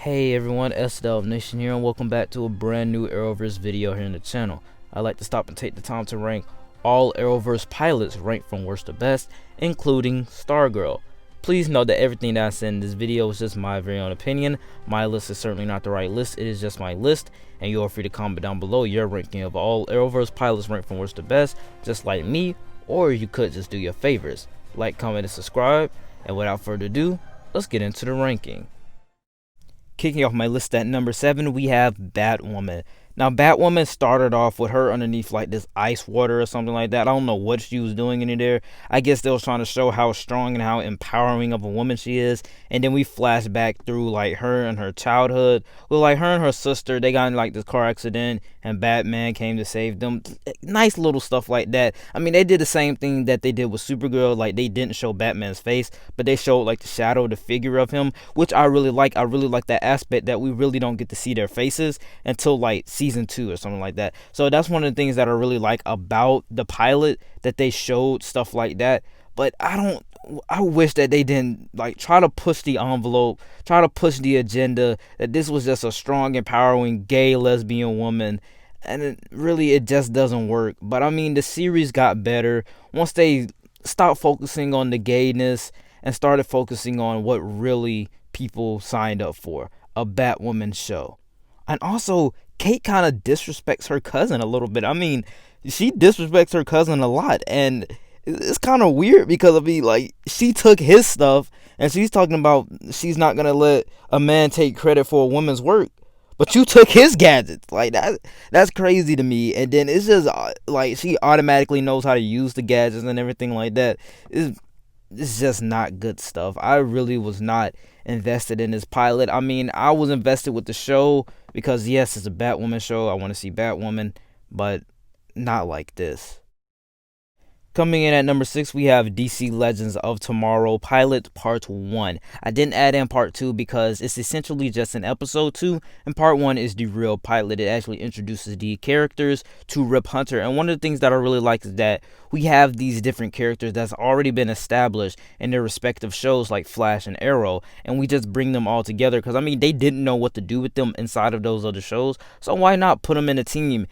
Hey everyone, SDub Nation here, and welcome back to a brand new Arrowverse video here on the channel. I'd like to stop and take the time to rank all Arrowverse pilots ranked from worst to best, including Stargirl. Please note that everything that I said in this video is just my very own opinion. My list is certainly not the right list, it is just my list, and you are free to comment down below your ranking of all Arrowverse pilots ranked from worst to best, just like me, or you could just do your favors. Like, comment, and subscribe, and without further ado, let's get into the ranking. Kicking off my list at number 7, we have Batwoman. Now, Batwoman started off with her underneath like this ice water or something like that. I don't know what she was doing in there. I guess they was trying to show how strong and how empowering of a woman she is. And then we flash back through like her and her childhood. Well, like her and her sister, they got in like this car accident and Batman came to save them. Nice little stuff like that. I mean, they did the same thing that they did with Supergirl. Like, they didn't show Batman's face, but they showed like the shadow, the figure of him, which I really like. I really like that aspect that we really don't get to see their faces until like season 2 or something like that. So that's one of the things that I really like about the pilot, that they showed stuff like that. But I wish that they didn't like try to push the envelope, try to push the agenda, that this was just a strong, empowering gay lesbian woman, and it just doesn't work. But I mean, the series got better once they stopped focusing on the gayness and started focusing on what really people signed up for, a Batwoman show. And also, Kate kind of disrespects her cousin a little bit. I mean, she disrespects her cousin a lot, and it's kind of weird because I mean, like, she took his stuff and she's talking about she's not gonna let a man take credit for a woman's work, but you took his gadgets. Like, that's crazy to me. And then it's just like she automatically knows how to use the gadgets and everything like that. It's just not good stuff. I really was not invested in this pilot. I mean, I was invested with the show because yes, it's a Batwoman show. I want to see Batwoman, but not like this. Coming in at number 6, we have DC Legends of Tomorrow Pilot Part 1. I didn't add in Part 2 because it's essentially just an episode 2, and Part 1 is the real pilot. It actually introduces the characters to Rip Hunter, and one of the things that I really like is that we have these different characters that's already been established in their respective shows like Flash and Arrow, and we just bring them all together because, I mean, they didn't know what to do with them inside of those other shows, so why not put them in a team?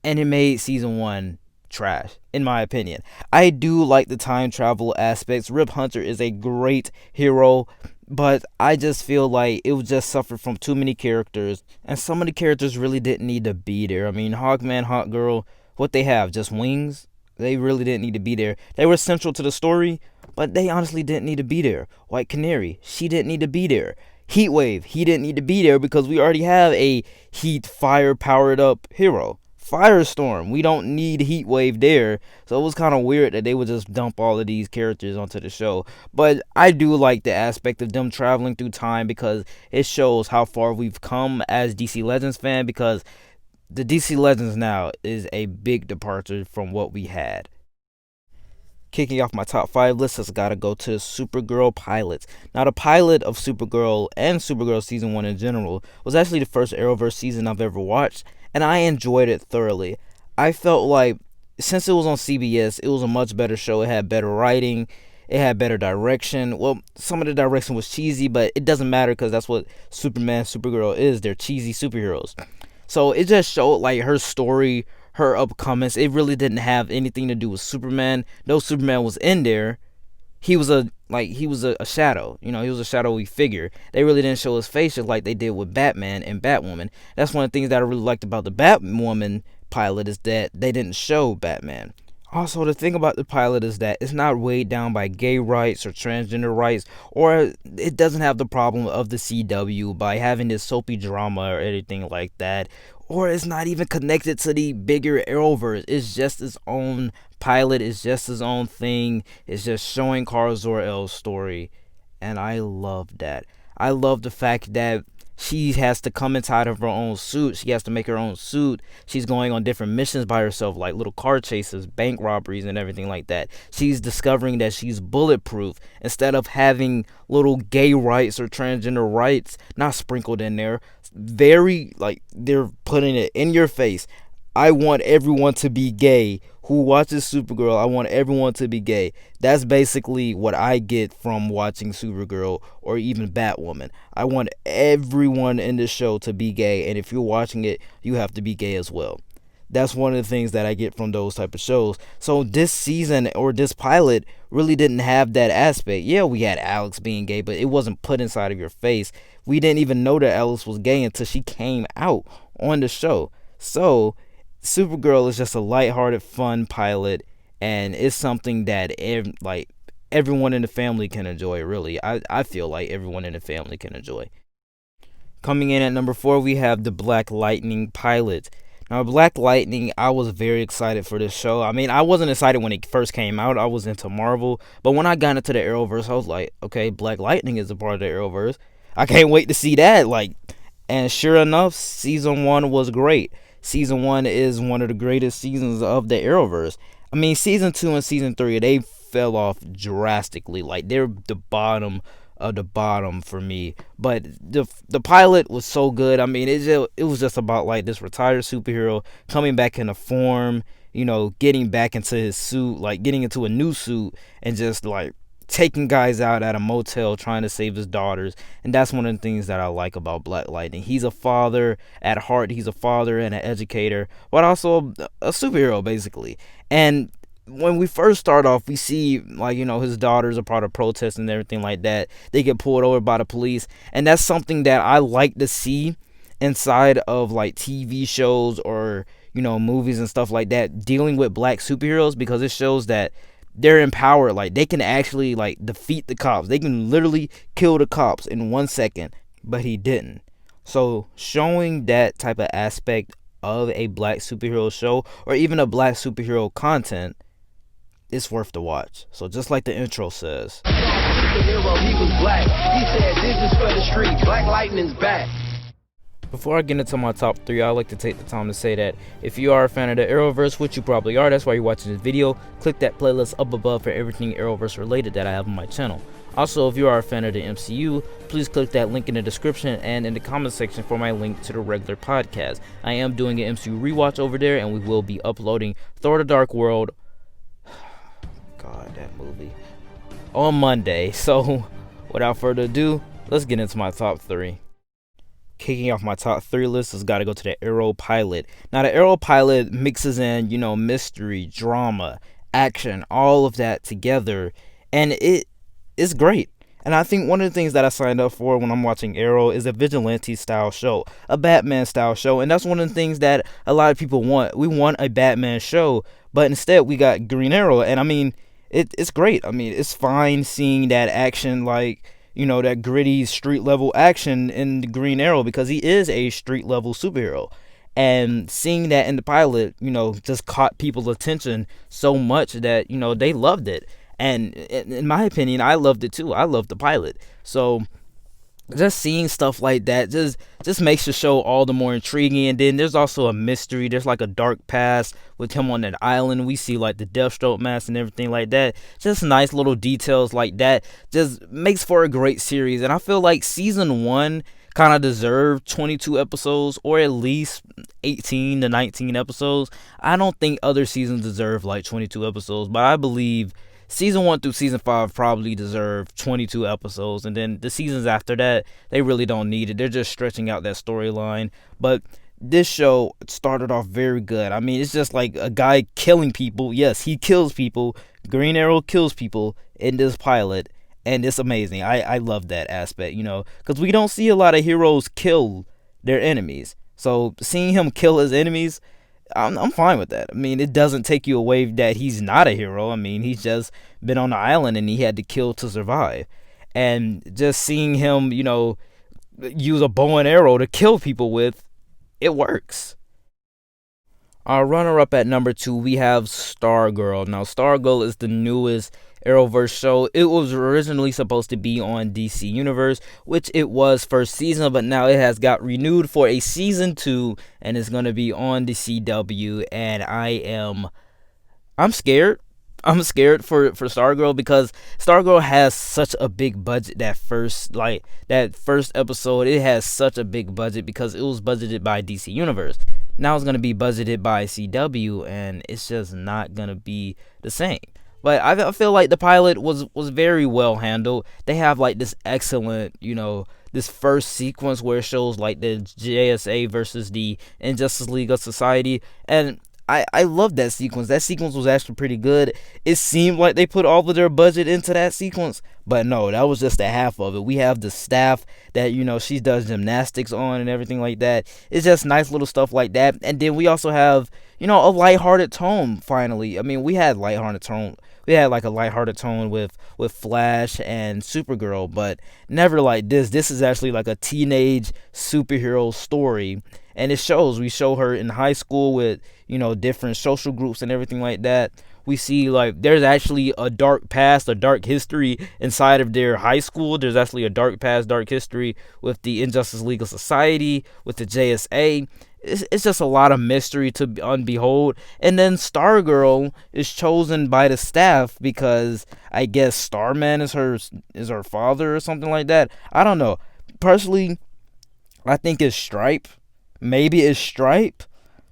And it made season 1 trash, in my opinion. I do like the time travel aspects. Rip Hunter is a great hero, but I just feel like it was just suffered from too many characters, and some of the characters really didn't need to be there. I mean, Hawkman, Hawkgirl, what they have, just wings? They really didn't need to be there. They were central to the story, but they honestly didn't need to be there. White Canary, she didn't need to be there. Heatwave, he didn't need to be there because we already have a heat, fire powered up hero. Firestorm, we don't need Heatwave there, so it was kind of weird that they would just dump all of these characters onto the show. But I do like the aspect of them traveling through time because it shows how far we've come as DC Legends fan, because the DC Legends now is a big departure from what we had. Kicking off my top 5 list has got to go to Supergirl pilots. Now, the pilot of Supergirl and Supergirl season 1 in general was actually the first Arrowverse season I've ever watched, and I enjoyed it thoroughly. I felt like, since it was on CBS, it was a much better show. It had better writing, it had better direction. Well, some of the direction was cheesy, but it doesn't matter because that's what Superman, Supergirl is. They're cheesy superheroes. So it just showed like her story, her upcomings. It really didn't have anything to do with Superman. No, Superman was in there. He was a shadow, you know, he was a shadowy figure. They really didn't show his face just like they did with Batman and Batwoman. That's one of the things that I really liked about the Batwoman pilot, is that they didn't show Batman. Also, the thing about the pilot is that it's not weighed down by gay rights or transgender rights, or it doesn't have the problem of the CW by having this soapy drama or anything like that, or it's not even connected to the bigger Arrowverse. It's just its own pilot, it's just its own thing. It's just showing Kara Zor-El's story, and I love that. I love the fact that she has to come inside of her own suit. She has to make her own suit. She's going on different missions by herself, like little car chases, bank robberies, and everything like that. She's discovering that she's bulletproof instead of having little gay rights or transgender rights not sprinkled in there. Very, like, they're putting it in your face. I want everyone to be gay who watches Supergirl, I want everyone to be gay. That's basically what I get from watching Supergirl or even Batwoman. I want everyone in the show to be gay, and if you're watching it, you have to be gay as well. That's one of the things that I get from those type of shows. So this season or this pilot really didn't have that aspect. Yeah, we had Alex being gay, but it wasn't put inside of your face. We didn't even know that Alex was gay until she came out on the show. So Supergirl is just a lighthearted, fun pilot, and it's something that everyone in the family can enjoy. Really, I feel like everyone in the family can enjoy. Coming in at number 4, we have the Black Lightning pilot. Now, Black Lightning, I was very excited for this show. I mean, I wasn't excited when it first came out. I was into Marvel. But when I got into the Arrowverse, I was like, okay, Black Lightning is a part of the Arrowverse. I can't wait to see that. And sure enough, Season 1 was great. Season 1 is one of the greatest seasons of the Arrowverse. I mean, Season 2 and Season 3, they fell off drastically. They're the bottom of the bottom for me, but the pilot was so good. I mean, it was just about this retired superhero coming back into form, getting back into his suit, getting into a new suit, and just taking guys out at a motel trying to save his daughters. And that's one of the things that I like about Black Lightning. He's a father at heart. He's a father and an educator, but also a superhero basically. And when we first start off, we see his daughters are part of protests and everything like that. They get pulled over by the police, and that's something that I like to see inside of TV shows or movies and stuff like that, dealing with black superheroes, because it shows that they're empowered. They can actually defeat the cops. They can literally kill the cops in 1 second, but he didn't. So showing that type of aspect of a black superhero show or even a black superhero content, it's worth the watch. So just like the intro says, he was black. He said this is for the street. Black Lightning's back. Before I get into my top 3, I like to take the time to say that if you are a fan of the Arrowverse, which you probably are, that's why you're watching this video, click that playlist up above for everything Arrowverse related that I have on my channel. Also, if you are a fan of the MCU, please click that link in the description and in the comment section for my link to the regular podcast. I am doing an MCU Rewatch over there, and we will be uploading Thor: The Dark World, God, that movie, on Monday. So without further ado, let's get into my top 3. Kicking off my top 3 list has got to go to the Arrow pilot. Now, the Arrow pilot mixes in, mystery, drama, action, all of that together, and it's great. And I think one of the things that I signed up for when I'm watching Arrow is a vigilante style show, a Batman style show, and that's one of the things that a lot of people want. We want a Batman show, but instead we got Green Arrow, and I mean, it's great. I mean, it's fine seeing that action, that gritty street level action in the Green Arrow, because he is a street level superhero. And seeing that in the pilot, just caught people's attention so much that, they loved it. And in my opinion, I loved it too. I loved the pilot. So just seeing stuff like that just makes the show all the more intriguing. And then there's also a mystery. There's a dark past with him on that island. We see the Deathstroke mask and everything like that. Just nice little details like that. Just makes for a great series. And I feel like season 1 kind of deserved 22 episodes, or at least 18 to 19 episodes. I don't think other seasons deserve 22 episodes, but I believe Season 1 through Season 5 probably deserve 22 episodes, and then the seasons after that, they really don't need it. They're just stretching out that storyline. But this show started off very good. I mean, it's just a guy killing people. Yes, he kills people. Green Arrow kills people in this pilot, and it's amazing. I love that aspect, because we don't see a lot of heroes kill their enemies. So seeing him kill his enemies, I'm fine with that. I mean, it doesn't take you away that he's not a hero. I mean, he's just been on the island and he had to kill to survive. And just seeing him, use a bow and arrow to kill people with, it works. Our runner-up at number 2, we have Stargirl. Now, Stargirl is the newest Arrowverse show. It was originally supposed to be on DC Universe, which it was first season, but now it has got renewed for a season 2, and it's going to be on the CW, and I'm scared. I'm scared for Stargirl, because Stargirl has such a big budget. That first episode, it has such a big budget because it was budgeted by DC Universe. Now it's gonna be budgeted by CW, and it's just not gonna be the same. But I feel like the pilot was very well handled. They have like this excellent, this first sequence where it shows like the JSA versus the Injustice League of Society, and I love that sequence. That sequence was actually pretty good. It seemed like they put all of their budget into that sequence, but no, that was just a half of it. We have the staff that, she does gymnastics on and everything like that. It's just nice little stuff like that. And then we also have, a lighthearted tone finally. I mean, we had lighthearted tone. We had like a lighthearted tone with Flash and Supergirl, but never like this. This is actually like a teenage superhero story, and it shows. We show her in high school with, different social groups and everything like that. We see like there's actually a dark past, a dark history inside of their high school. There's actually a dark past, dark history with the Injustice League of Society, with the JSA. It's just a lot of mystery to unbehold. And then Stargirl is chosen by the staff because I guess Starman is her father or something like that. I don't know. Personally, I think it's Stripe. Maybe it's Stripe,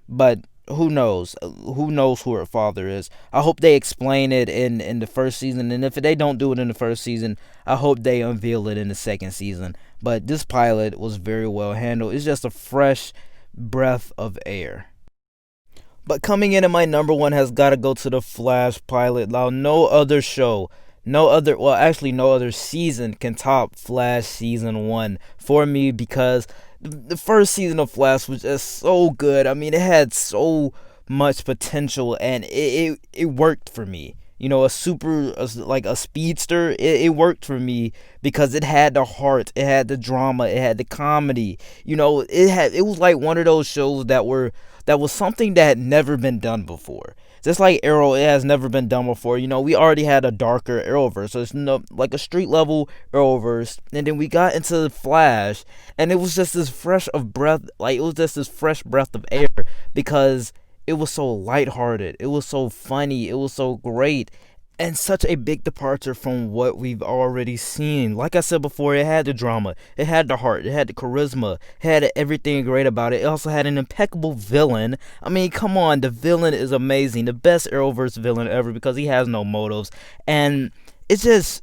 but who knows? Who knows who her father is? I hope they explain it in the first season, and if they don't do it in the first season, I hope they unveil it in the second season. But this pilot was very well handled. It's just a fresh breath of air. But coming in at my number one has got to go to the Flash pilot. Now, no other season can top Flash season 1 for me, because the first season of Flash was just so good. I mean, it had so much potential, and it worked for me. A speedster, it worked for me because it had the heart, it had the drama, it had the comedy. It was like one of those shows that was something that had never been done before. Just like Arrow, it has never been done before. We already had a darker Arrowverse, so it's like a street level Arrowverse, and then we got into the Flash, and it was just this fresh breath of air, because it was so lighthearted, it was so funny, it was so great, and such a big departure from what we've already seen. Like I said before, it had the drama, it had the heart, it had the charisma, it had everything great about it. It also had an impeccable villain. I mean, come on, the villain is amazing, the best Arrowverse villain ever, because he has no motives, and it just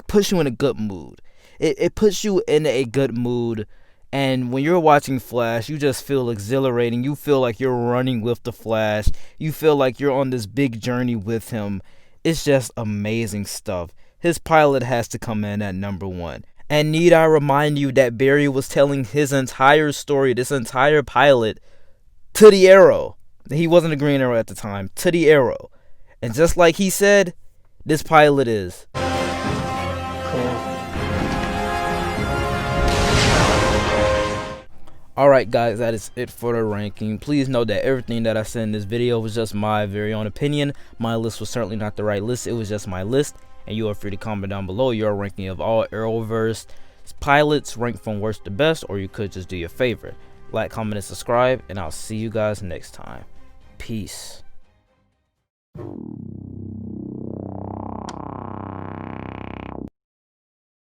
puts you in a good mood. It puts you in a good mood. And when you're watching Flash, you just feel exhilarating. You feel like you're running with the Flash. You feel like you're on this big journey with him. It's just amazing stuff. His pilot has to come in at number 1. And need I remind you that Barry was telling his entire story, this entire pilot, to the Arrow. He wasn't a Green Arrow at the time. To the Arrow. And just like he said, this pilot is cool. Alright guys, that is it for the ranking. Please note that everything that I said in this video was just my very own opinion. My list was certainly not the right list, it was just my list. And you are free to comment down below your ranking of all Arrowverse pilots ranked from worst to best, or you could just do your favorite. Like, comment, and subscribe, and I'll see you guys next time. Peace.